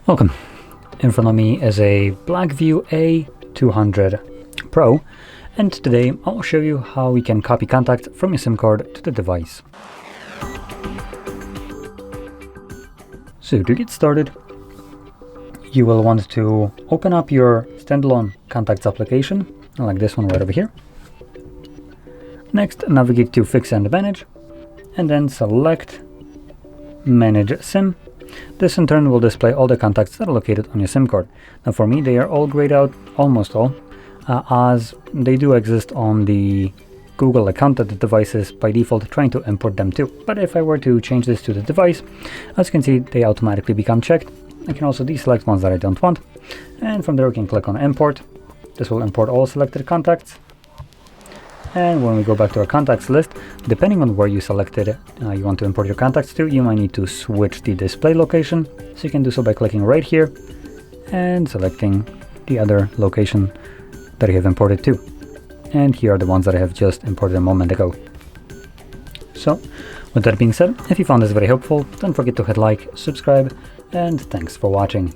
Welcome. In front of me is a Blackview A200 Pro, and today I'll show you how we can copy contact from your SIM card to the device. So to get started, you will want to open up your standalone contacts application, like this one right over here. Next, navigate to Fix and Manage, and then select Manage SIM. This in turn will display all the contacts that are located on your SIM card. Now for me, they are all grayed out, almost all, as they do exist on the Google account that the device is by default trying to import them to. But if I were to change this to the device, as you can see, they automatically become checked. I can also deselect ones that I don't want. And from there we can click on Import. This will import all selected contacts. And when we go back to our contacts list, depending on where you selected you want to import your contacts to, you might need to switch the display location. So you can do so by clicking right here and selecting the other location that you have imported to. And here are the ones that I have just imported a moment ago. So with that being said, if you found this very helpful, don't forget to hit like, subscribe, and thanks for watching.